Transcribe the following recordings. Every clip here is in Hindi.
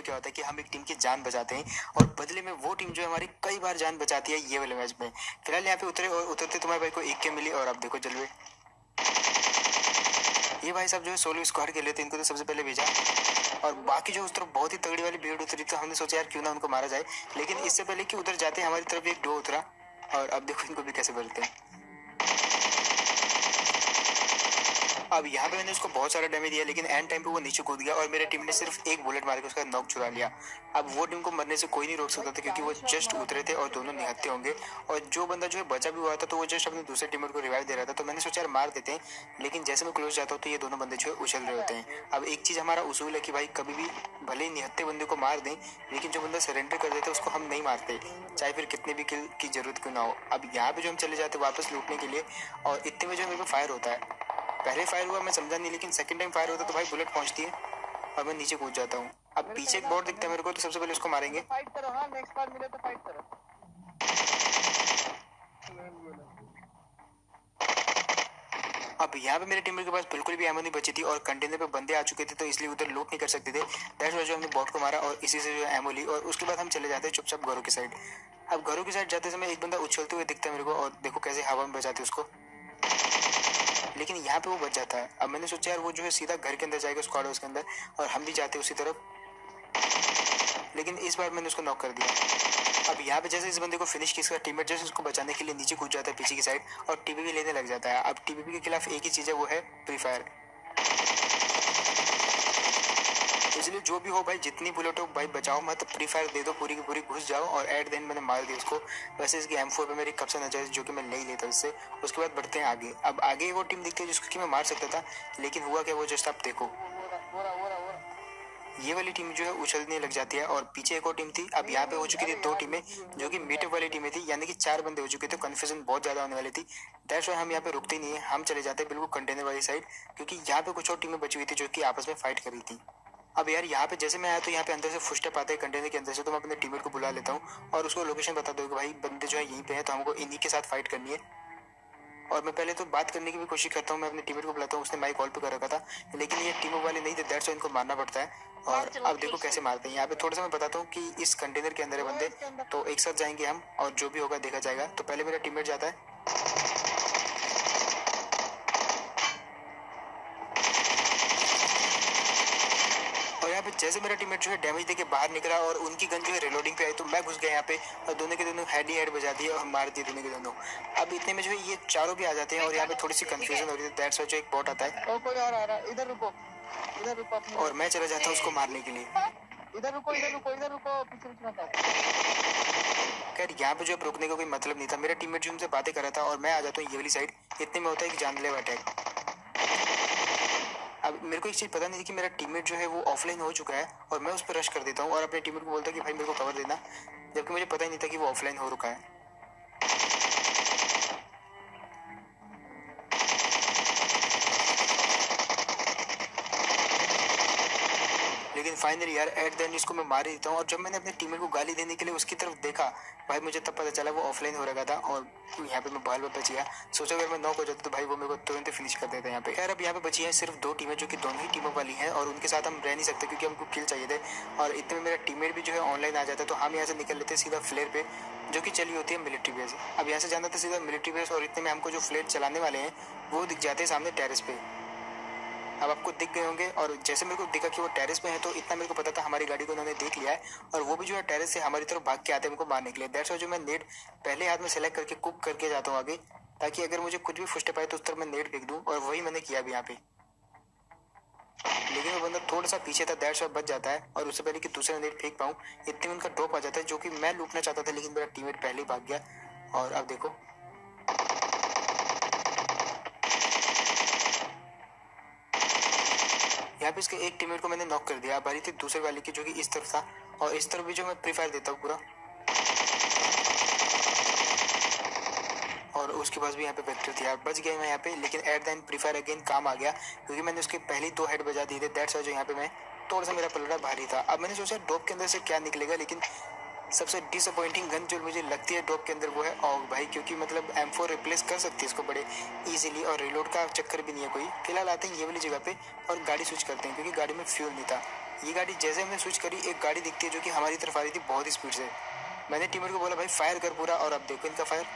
क्या होता है कि हम एक टीम की जान बचाते हैं और बदले में वो टीम जो है हमारी कई बार जान बचाती है ये वाले मैच में। फिलहाल यहाँ पे उतरे और उतरते तुम्हारे भाई को एक के मिली और अब देखो जलवे। ये भाई साहब जो है सोलो स्क्वाड के लिए थे, इनको तो सबसे पहले भेजा और बाकी जो उस तरफ बहुत ही तगड़ी वाली भीड़ उतरी तो हमने सोचा यार क्यों ना उनको मारा जाए, लेकिन इससे पहले कि उधर जाते हमारी तरफ एक डो उतरा और अब देखो इनको भी कैसे बोलते हैं। अब यहाँ पे मैंने उसको बहुत सारा डैमेज दिया लेकिन एंड टाइम पे वो नीचे कूद गया और मेरे टीम ने सिर्फ एक बुलेट मार के उसका नॉक चुरा लिया। अब वो टीम को मरने से कोई नहीं रोक सकता था क्योंकि वो जस्ट उतरे थे और दोनों निहत्ते होंगे और जो बंदा जो है बचा भी हुआ था तो वो जस्ट अपने दूसरे टीममेट को रिवाइव दे रहा था, तो मैंने सोचा यार मार देते हैं, लेकिन जैसे मैं क्लोज जाता हूँ तो ये दोनों बंदे जो है उछल रहे होते हैं। अब एक चीज हमारा उसूल है कि भाई कभी भी भले ही निहत्ते बंदे को मार दें लेकिन जो बंदा सरेंडर कर देता है उसको हम नहीं मारते, चाहे फिर कितने भी किल की जरूरत क्यों ना हो। अब यहाँ पे जो हम चले जाते वापस लूटने के लिए और इतने में जो मेरे को फायर होता है, पहले फायर हुआ मैं समझा नहीं लेकिन सेकंड टाइम फायर होता तो भाई बुलेट पहुंचती है और मैं नीचे कूद जाता हूँ। अब पीछे एक बोर्ड दिखता है मेरे को तो सबसे पहले उसको मारेंगे। फाइट करो, हाँ नेक्स्ट बार मिले तो फाइट करो। अब यहाँ पे मेरे टीममेट के पास बिल्कुल भी एमो नहीं बची थी और कंटेनर पे बंदे आ चुके थे तो इसलिए उधर लूट नहीं कर सकते थे। दैट्स व्हाई जो हमने बॉट को मारा और इसी से जो एमो ली और उसके बाद हम चले जाते हैं चुपचाप घरों की साइड। अब घरों की साइड जाते समय एक बंदा उछलते हुए दिखता है मेरे को और देखो कैसे हवा में बचाते उसको, लेकिन यहाँ पे वो बच जाता है। अब मैंने सोचा यार वो जो है सीधा घर के अंदर जाएगा स्क्वाड हाउस के अंदर और हम भी जाते उसी तरफ, लेकिन इस बार मैंने उसको नॉक कर दिया। अब यहाँ पे जैसे इस बंदे को फिनिश किया, इसका टीममेट जैसे उसको बचाने के लिए नीचे कूद जाता है पीछे की साइड और टीपीपी लेने लग जाता है। अब टीपीपी के खिलाफ एक ही चीज है वो है फ्री फायर, इसलिए जो भी हो भाई जितनी बुलेट हो भाई बचाओ मत, फ्री फायर दे दो पूरी की पूरी घुस जाओ और एट देन मैंने मार दी उसको। वैसे इसकी M4 पे मेरी कब से नजर जो कि मैं नहीं लेता इससे। उसके बाद बढ़ते हैं आगे। अब आगे वो टीम दिखती है जिसको कि मैं मार सकता था लेकिन हुआ क्या वो जस्ट आप देखो, ये वाली टीम जो है उछलने लग जाती है और पीछे एक और टीम थी। अब यहाँ पे हो चुकी थी दो टीमें जो कि मीटअप वाली टीमें थी, यानी कि 4 बंदे हो चुके थे, कन्फ्यूजन बहुत ज्यादा होने वाली थी। दैट्स व्हाई हम यहाँ पे रुकते नहीं है, हम चले जाते हैं बिल्कुल कंटेनर वाली साइड क्योंकि यहाँ पे कुछ और टीमें बची हुई थी जो कि आपस में फाइट कर रही थी। अब यार यहाँ पे जैसे मैं आया तो यहाँ पे अंदर से फुटस्टेप आते हैं कंटेनर के अंदर से, तो मैं अपने टीममेट को बुला लेता हूँ और उसको लोकेशन बता दूँ कि भाई बंदे जो है यहीं पे है तो हमको इन्हीं के साथ फाइट करनी है। और मैं पहले तो बात करने की भी कोशिश करता हूँ, मैं अपने टीममेट को बुलाता हूँ, उसने माइक कॉल पे कर रखा था लेकिन ये टीमों वाले नहीं थे, दैट्स व्हाई इनको मारना पड़ता है। और अब देखो कैसे मारते हैं। यहाँ पे थोड़ा सा मैं बताता हूँ कि इस कंटेनर के अंदर है बंदे तो एक साथ जाएंगे हम और जो भी होगा देखा जाएगा। तो पहले मेरा टीममेट जाता है और यहाँ पे जैसे मेरा टीममेट जो है डैमेज देके बाहर निकला और उनकी गन जो है रिलोडिंग पे आई तो मैं घुस गया यहाँ पे और दोनों के दोनों हेड ही हेड बजा दिए और मार दिए दोनों के दोनों। अब इतने में जो है ये चारों भी आ जाते हैं और यहाँ पे थोड़ी सी कंफ्यूजन हो रही है, दैट्स व्हाई जो एक बॉट आता है कोई और आ रहा है, इधर रुको, इधर रुको और मैं चला जाता हूँ उसको मारने के लिए। इधर रुको, इधर रुको, इधर रुको, पीछे पीछे मत आओ। खैर यहाँ पे जो है रुकने का कोई मतलब नहीं था, मेरा टीममेट जो उनसे बातें कर रहा था और मैं आ जाता हूँ ये वाली साइड। इतने में होता है कि जानलेवा अटैक। अब मेरे को एक चीज पता नहीं थी कि मेरा टीममेट जो है वो ऑफलाइन हो चुका है और मैं उस पर रश कर देता हूँ और अपने टीममेट को बोलता कि भाई मेरे को कवर देना, जबकि मुझे पता ही नहीं था कि वो ऑफलाइन हो रुका है। लेकिन फाइनली यार एट द एंड इसको मैं मार ही देता हूँ और जब मैंने अपने टीममेट को गाली देने के लिए उसकी तरफ देखा भाई मुझे तब पता चला वो ऑफलाइन हो रखा था और यहाँ पे मैं बाल बाल बच गया। सोचा अगर मैं नॉक हो जाता तो भाई वो मेरे को तुरंत फिनिश कर देता यहाँ पे। यार अब यहाँ पे बची है सिर्फ 2 टीमें जो कि दोनों ही टीमों वाली हैं और उनके साथ हम रह नहीं सकते क्योंकि हमको किल चाहिए थे और इतने में मेरा टीममेट भी जो है ऑनलाइन आ जाता है तो हम यहाँ से निकल लेते सीधा फ्लेयर पे जो कि चली होती है मिलिट्री बेस। अब यहाँ से जाना था सीधा मिलिट्री बेस और इतने में हमको जो फ्लेयर चलाने वाले हैं वो दिख जाते हैं सामने टेरेस पे। अब आपको दिख गए होंगे और जैसे मेरे को दिखा कि वो टेरेस पे है तो इतना मेरे को पता था हमारी गाड़ी को उन्होंने देख लिया है और वो भी जो है टेरेस से हमारी तरफ भाग के आते हैं हमको मारने के लिए। दैट्स व्हाई जो मैं नेट पहले हाथ में सेलेक्ट करके कुक करके जाता हूँ आगे ताकि अगर मुझे कुछ भी फुस्टे पाए तो उस तरफ मैं नेट फेंक दूँ और वही मैंने किया अभी यहाँ पे। लेकिन वो बंदा थोड़ा सा पीछे था, दैट्स व्हाई बच जाता है और उससे पहले कि दूसरा नेट फेंक पाऊँ इतने में उनका ड्रॉप आ जाता है जो कि मैं लूटना चाहता था लेकिन मेरा टीममेट पहले ही भाग गया। और अब देखो यहाँ पे इसके एक टीममेट को मैंने नॉक कर दिया। अब बारी थी दूसरे वाले की जो कि इस तरफ था और इस तरफ भी जो मैं प्री फायर देता हूँ पूरा और उसके पास भी यहाँ पे वेक्टर थी यार, बच गया मैं यहाँ पे। लेकिन at the end pre fire again काम आ गया क्योंकि मैंने उसके पहले 2 हेड बजा दिए थे। दैट्स व्हाई जो यहाँ पे मैं थोड़ा सा मेरा पलड़ा भारी था। अब मैंने सोचा डॉप के अंदर से क्या निकलेगा लेकिन सबसे डिसअपॉइंटिंग गन जो मुझे लगती है डॉप के अंदर वो है ऑग भाई, क्योंकि मतलब M4 रिप्लेस कर सकती है इसको बड़े इजीली और रिलोड का चक्कर भी नहीं है कोई। फिलहाल आते हैं ये वाली जगह पे और गाड़ी स्विच करते हैं क्योंकि गाड़ी में फ्यूल नहीं था। ये गाड़ी जैसे हमने स्विच करी, एक गाड़ी दिखती है जो कि हमारी तरफ आ रही थी बहुत ही स्पीड से। मैंने टीममेट को बोला भाई फायर कर पूरा, और अब देखो इनका फायर।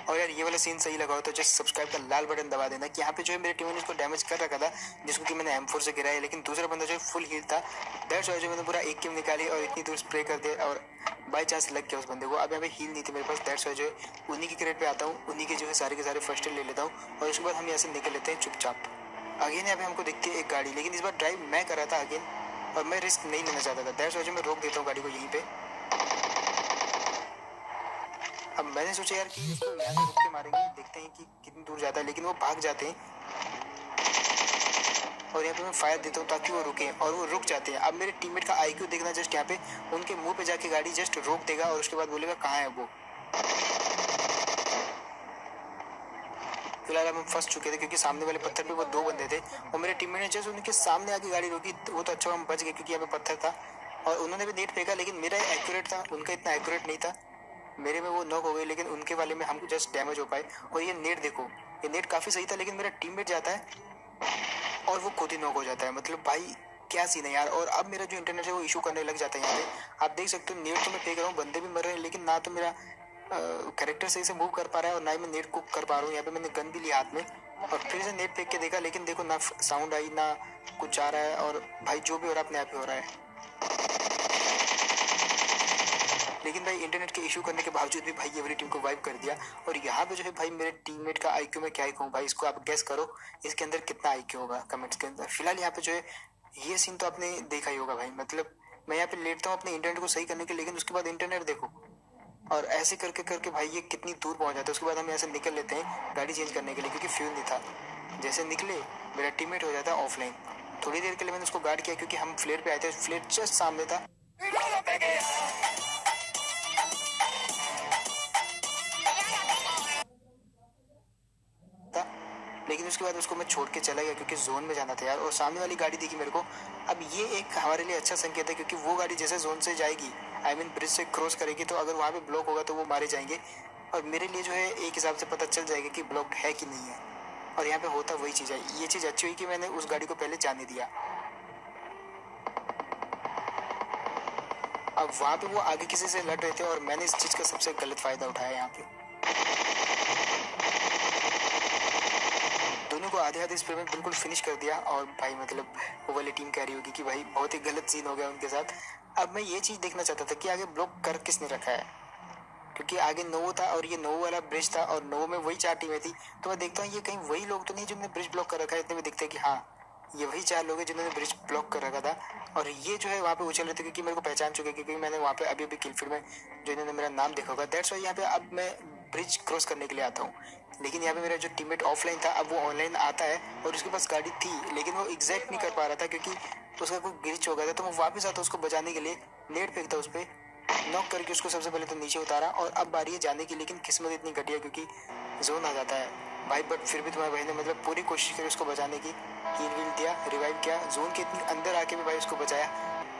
और यार ये वाला सीन सही लगा हो तो जस्ट सब्सक्राइब का लाल बटन दबा देना कि यहाँ पे जो है मेरे टीम ने उसको डैमेज कर रखा था, जिसको कि मैंने M4 से गिराया, लेकिन दूसरा बंदा जो है फुल हील था। दैट्स व्हाई जो मैंने पूरा एक किल निकाली और इतनी दूर स्प्रे कर दिया और बाई चांस लग गया उस बंदे को। अब यहाँ पे हील नहीं थी मेरे पास, दैट्स व्हाई जो है उन्हीं की क्रेट पे आता हूँ, उन्हीं के जो है सारे के सारे फर्स्ट एड ले लेता हूँ और उसके बाद हम यहाँ से निकल लेते हैं चुपचाप। अगेन यहाँ पे हमको दिखती है एक गाड़ी, लेकिन इस बार ड्राइव मैं कर रहा था अगेन और मैं रिस्क नहीं लेना चाहता था। दैट्स व्हाई जो मैं रोक देता हूँ गाड़ी को यहीं पे। अब मैंने सोचा यार कि इसको यहाँ से रुक के मारेंगे, देखते हैं कि कितनी दूर जाता है, लेकिन वो भाग जाते हैं और यहाँ पे मैं फायर देता हूँ ताकि वो रुके और वो रुक जाते हैं। अब मेरे टीममेट का आईक्यू देखना, जस्ट यहाँ पे उनके मुंह पे जाके गाड़ी जस्ट रोक देगा और उसके बाद बोलेगा कहाँ है वो। फिलहाल हम फंस चुके थे क्योंकि सामने वाले पत्थर पे वो दो बंदे थे और मेरे टीममेट ने जस्ट उनके सामने आके गाड़ी रोकी। वो तो अच्छा हम बच गए क्योंकि यहाँ पे पत्थर था और उन्होंने भी नेट फेंका, लेकिन मेरा एक्यूरेट था, उनका इतना एक्यूरेट नहीं था। मेरे में वो नॉक हो गई, लेकिन उनके वाले में हमको जस्ट डैमेज हो पाए। और ये नेट देखो, ये नेट काफ़ी सही था, लेकिन मेरा टीममेट जाता है और वो खुद ही नॉक हो जाता है। मतलब भाई क्या सीन है यार। और अब मेरा जो इंटरनेट है वो इशू करने लग जाता है यहाँ पे। आप देख सकते हो नेट तो मैं फेंक रहा हूँ, बंदे भी मर रहे हैं, लेकिन ना तो मेरा कैरेक्टर सही से मूव कर पा रहा है और ना ही मैं नेट कुक कर पा रहा हूँ। यहाँ पे मैंने गन भी लिया हाथ में और फिर से नेट फेंक के देखा, लेकिन देखो ना साउंड आई ना कुछ आ रहा है और भाई जो भी हो रहा है अपने आप ही हो रहा है। लेकिन भाई इंटरनेट के इशू करने के बावजूद भी भाई ये वाली टीम को वाइप कर दिया। और यहाँ पे जो है भाई मेरे टीममेट का आईक्यू में क्या ही कहूँ भाई, इसको आप गेस करो इसके अंदर कितना आईक्यू होगा कमेंट्स के अंदर। फिलहाल यहाँ पे जो है ये सीन तो आपने देखा ही होगा भाई। मतलब मैं यहाँ पे लेटता हूँ अपने इंटरनेट को सही करने के, लेकिन उसके बाद इंटरनेट देखो और ऐसे करके करके भाई ये कितनी दूर पहुंच जाता है। उसके बाद हम यहाँ से निकल लेते हैं गाड़ी चेंज करने के लिए क्योंकि फ्यूल नहीं था। जैसे निकले मेरा टीममेट हो जाता है ऑफलाइन। थोड़ी देर के लिए मैंने उसको गार्ड किया क्योंकि हम फ्लेयर पे आए थे, फ्लेयर जस्ट सामने था। लेकिन उसके बाद उसको मैं छोड़ के चला गया क्योंकि जोन में जाना था यार। और सामने वाली गाड़ी दिखी मेरे को। अब ये एक हमारे लिए अच्छा संकेत है क्योंकि वो गाड़ी जैसे जोन से जाएगी, आई मीन ब्रिज से क्रॉस करेगी, तो अगर वहाँ पे ब्लॉक होगा तो वो मारे जाएंगे और मेरे लिए जो है एक हिसाब से पता चल जाएगा कि ब्लॉक है कि नहीं है। और यहाँ पे होता वही चीज़ है। ये चीज़ अच्छी हुई कि मैंने उस गाड़ी को पहले जाने दिया। अब वहाँ पे वो आगे किसी से लड़ रहे थे और मैंने इस चीज़ का सबसे गलत फायदा उठाया यहाँ पे। दोनों को आधे आधे स्प्रे में बिल्कुल फिनिश कर दिया और भाई मतलब वो वाली टीम कह रही होगी कि भाई बहुत ही गलत सीन हो गया उनके साथ। अब मैं ये चीज़ देखना चाहता था कि आगे ब्लॉक कर किसने रखा है, क्योंकि आगे नोवो था और ये नोवो वाला ब्रिज था और नोवो में वही 4 टीमें थी। तो मैं देखता हूँ ये कहीं वही लोग तो नहीं जिन्होंने ब्रिज ब्लॉक कर रखा है। इतने में दिखते हैं कि हाँ ये वही 4 लोग हैं जिन्होंने ब्रिज ब्लॉक कर रखा था। और ये जो है वहाँ पे उछल रहे थे क्योंकि मेरे को पहचान चुके, क्योंकि मैंने वहाँ पे अभी किलफील्ड में जो इन्होंने मेरा नाम देखा होगा। दैट्स वाई यहाँ पे अब मैं ब्रिज क्रॉस करने के लिए आता हूँ। लेकिन यहाँ पे मेरा जो टीममेट ऑफलाइन था अब वो ऑनलाइन आता है और उसके पास गाड़ी थी, लेकिन वो एग्जैक्ट नहीं कर पा रहा था क्योंकि उसका कोई ग्लिच हो गया था। तो मैं वापस आता उसको बचाने के लिए, नेट फेंकता उस पर, नॉक करके उसको सबसे पहले तो नीचे उतारा और अब बारी है जाने की। लेकिन किस्मत इतनी घटिया क्योंकि जोन आ जाता है भाई। बट फिर भी तुम्हारे भाई ने मतलब पूरी कोशिश करी उसको बचाने की, हील वील दिया, रिवाइव किया, जोन के इतनी अंदर आके भी भाई उसको बचाया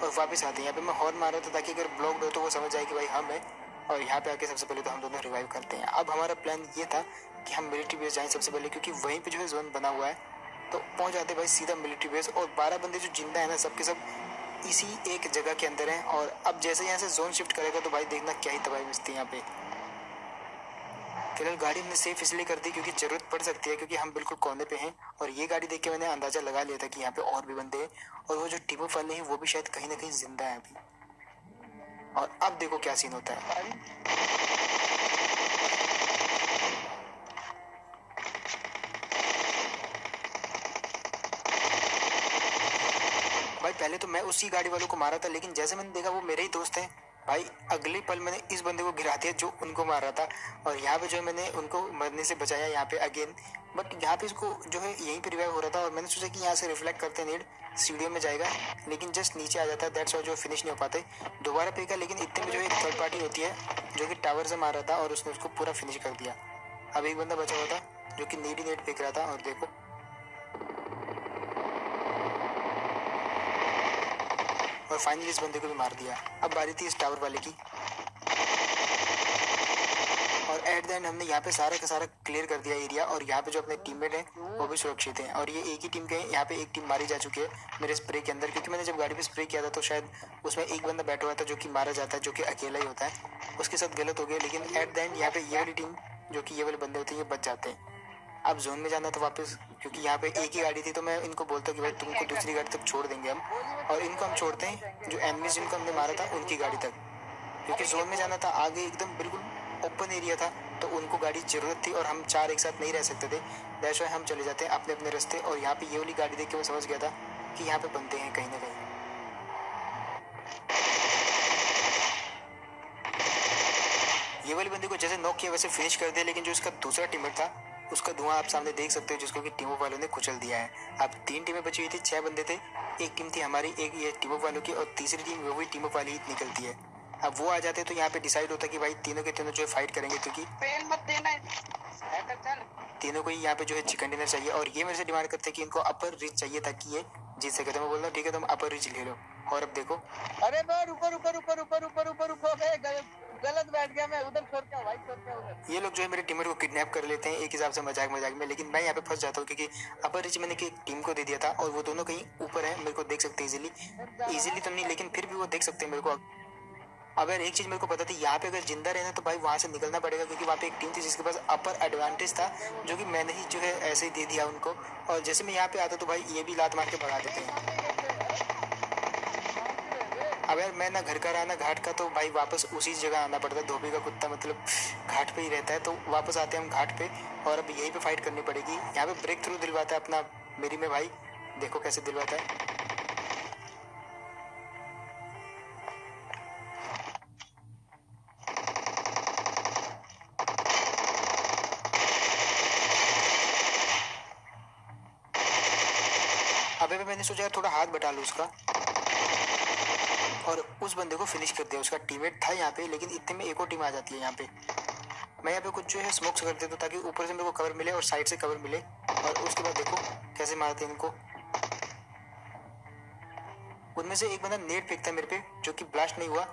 और वापस आते हैं। यहाँ पे मैं हॉर्न मार रहा था ताकि अगर ब्लॉक्ड हो तो वो समझ जाए कि भाई हम है। और यहाँ पे आके सबसे पहले तो हम दोनों रिवाइव करते हैं। अब हमारा प्लान ये था कि हम मिलिट्री बेस जाएं सबसे पहले, क्योंकि वहीं पे जो है जोन बना हुआ है। तो पहुंच जाते भाई सीधा मिलिट्री बेस और 12 बंदे जो जिंदा है ना सबके सब इसी एक जगह के अंदर हैं। और अब जैसे यहाँ से जोन शिफ्ट करेगा तो भाई देखना क्या ही तबाही मचती है यहाँ पे। फिलहाल गाड़ी हमने सेफ इसलिए कर दी क्योंकि जरूरत पड़ सकती है, क्योंकि हम बिल्कुल कोने पे हैं। और ये गाड़ी देख के मैंने अंदाजा लगा लिया था कि यहाँ पे और भी बंदे हैं और वो जो टीमों वाले हैं वो भी शायद कहीं ना कहीं जिंदा है अभी। और अब देखो क्या सीन होता है। भाई पहले तो मैं उसी गाड़ी वालों को मारा था, लेकिन जैसे मैंने देखा वो मेरे ही दोस्त हैं भाई अगले पल मैंने इस बंदे को गिरा दिया जो उनको मार रहा था, और यहाँ पे जो है मैंने उनको मरने से बचाया यहाँ पे अगेन। बट यहाँ पे इसको जो है यहीं पे रिवाइव हो रहा था, और मैंने सोचा कि यहाँ से रिफ्लेक्ट करते नीड सीढ़ियों में जाएगा, लेकिन जस्ट नीचे आ जाता है। दैट्स वाई जो फिनिश नहीं हो पाते। दोबारा फेंका, लेकिन इतने में जो एक थर्ड पार्टी होती है जो कि टावर से मार रहा था, और उसने उसको पूरा फिनिश कर दिया। अब एक बंदा बचा हुआ था जो कि नीड ही नीड फेंक रहा था, और देखो और फाइनली इस बंदे को भी मार दिया। अब बारी थी इस टावर वाले की, और एट द एंड हमने यहाँ पे सारा का सारा क्लियर कर दिया एरिया, और यहाँ पे जो अपने टीममेट हैं वो भी सुरक्षित हैं। और ये एक ही टीम के हैं, यहाँ पे एक टीम मारी जा चुकी है मेरे स्प्रे के अंदर, क्योंकि मैंने जब गाड़ी पे स्प्रे किया था तो शायद उसमें एक बंदा बैठा हुआ था जो कि मारा जाता है, जो कि अकेला ही होता है, उसके साथ गलत हो गया। लेकिन एट द एंड यहाँ पे ये वाली टीम जो कि ये वाले बंदे होते हैं ये बच जाते हैं। अब जोन में जाना था वापस, क्योंकि यहाँ पे एक ही गाड़ी थी, तो मैं इनको बोलता कि भाई तुमको दूसरी गाड़ी तक छोड़ देंगे हम, और इनको हम छोड़ते हैं जो एनिमीज जिनको हमने मारा था उनकी गाड़ी तक, क्योंकि जोन में जाना था। आगे एकदम बिल्कुल ओपन एरिया था, तो उनको गाड़ी की जरूरत थी, और हम चार एक साथ नहीं रह सकते थे। दैट्स वाई हम चले जाते हैं अपने अपने रास्ते। और यहाँ पे ये वाली गाड़ी देख के मैं समझ गया था कि यहाँ पे बनते हैं कहीं ना कहीं। ये वाले बंदे को जैसे नॉक किया वैसे फिनिश कर दिया, लेकिन जो इसका दूसरा टीममेट था उसका धुआं आप सामने देख सकते हो, जिसको कि टीमों वालों ने कुचल दिया है। अब 3 टीमें बची हुई थी, 6 बंदे थे। एक टीम थी हमारी, एक ये टीमों वालों की, और तीसरी टीम वही टीमों वाली ही निकलती है। अब वो आ जाते तो यहाँ पे डिसाइड होता कि भाई तीनों के तीनों जो है फाइट करेंगे, क्योंकि फेल मत देना चल। तीनों को ही यहाँ पे जो है चिकन डिनर चाहिए। और ये मेरे से डिमांड करते हैं कि इनको अपर रिच चाहिए ताकि ये जीत सके। तो मैं बोल रहा हूँ ठीक है तुम अपर रिच ले लो। और अब देखो अरे बे रुको रुको रुको रुको रुको रुको रुको बे गलत बैठ गया मैं, उधर छोड़ के भाई, छोड़ के उधर। ये लोग जो है मेरे टीममेट को किडनैप कर लेते हैं एक हिसाब से मजाक मजाक में, लेकिन मैं यहाँ पे फंस जाता हूँ, क्योंकि अपर रिच मैंने की टीम को दे दिया था, और वो दोनों कहीं ऊपर है, मेरे को देख सकते हैं इजीली तो नहीं, लेकिन फिर भी वो देख सकते हैं मेरे को। अगर एक चीज मेरे को पता थी, यहाँ पे अगर जिंदा रहना तो भाई वहां से निकलना पड़ेगा, क्योंकि वहाँ पे एक टीम थी जिसके पास अपर एडवांटेज था, जो कि मैंने ही जो है ऐसे ही दे दिया उनको। और जैसे मैं यहाँ पे आता तो भाई ये भी लात मार के भगा देते हैं। अब यार मैं ना घर का रहा ना घाट का, तो भाई वापस उसी जगह आना पड़ता है। धोबी का कुत्ता मतलब घाट पे ही रहता है, तो वापस आते हैं हम घाट पे, और अब यहीं पे फाइट करनी पड़ेगी। यहाँ पे ब्रेक थ्रू दिलवाता है अपना मेरी में भाई, देखो कैसे दिलवाता है। अबे मैंने सोचा यार थोड़ा हाथ बटा लूँ उसका, और उस बंदे को फिनिश कर दिया। उसका टीममेट था यहाँ पे, लेकिन इतने में एक और टीम आ जाती है यहाँ पे। मैं यहाँ पे कुछ जो है स्मोक्स कर देता हूँ ताकि ऊपर से मेरे को कवर मिले और साइड से कवर मिले, और उसके बाद देखो कैसे मारते हैं इनको। उनमें से एक बंदा नेट फेंकता है मेरे पे, जो कि ब्लास्ट नहीं हुआ,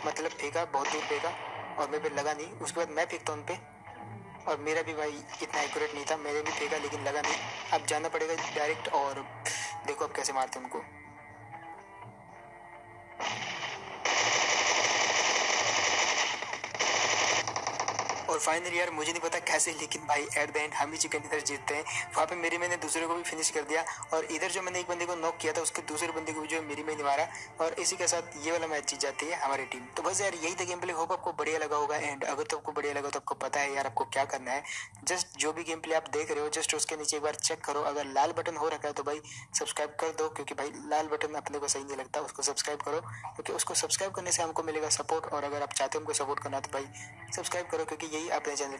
मतलब फेंका बहुत दूर फेंका और मेरे पे लगा नहीं। उसके बाद मैं फेंकता हूँ उन पे, और मेरा भी भाई इतना एक्यूरेट नहीं था, मैंने भी फेंका लेकिन लगा नहीं। अब जाना पड़ेगा डायरेक्ट, और देखो अब कैसे मारते हैं उनको। और फाइनली यार मुझे नहीं पता कैसे, लेकिन भाई एट द एंड हम ही चिकन डिनर जीतते हैं। वहाँ पे मेरी मैंने दूसरे को भी फिनिश कर दिया, और इधर जो मैंने एक बंदे को नॉक किया था उसके दूसरे बंदे को भी जो है मेरी में नहीं मारा, और इसी के साथ ये वाला मैच जीत जाती है हमारी टीम। तो बस यार यही था गेम प्ले। होप आपको बढ़िया लगा होगा, एंड अगर तो आपको बढ़िया लगा तो आपको पता है यार आपको क्या करना है। जस्ट जो भी गेम प्ले आप देख रहे हो जस्ट उसके नीचे एक बार चेक करो, अगर लाल बटन हो रखा है तो भाई सब्सक्राइब कर दो, क्योंकि भाई लाल बटन अपने को सही नहीं लगता, उसको सब्सक्राइब करो, क्योंकि उसको सब्सक्राइब करने से हमको मिलेगा सपोर्ट। और अगर आप चाहते हो हमको सपोर्ट करना तो भाई सब्सक्राइब करो, क्योंकि यही अपने चैनल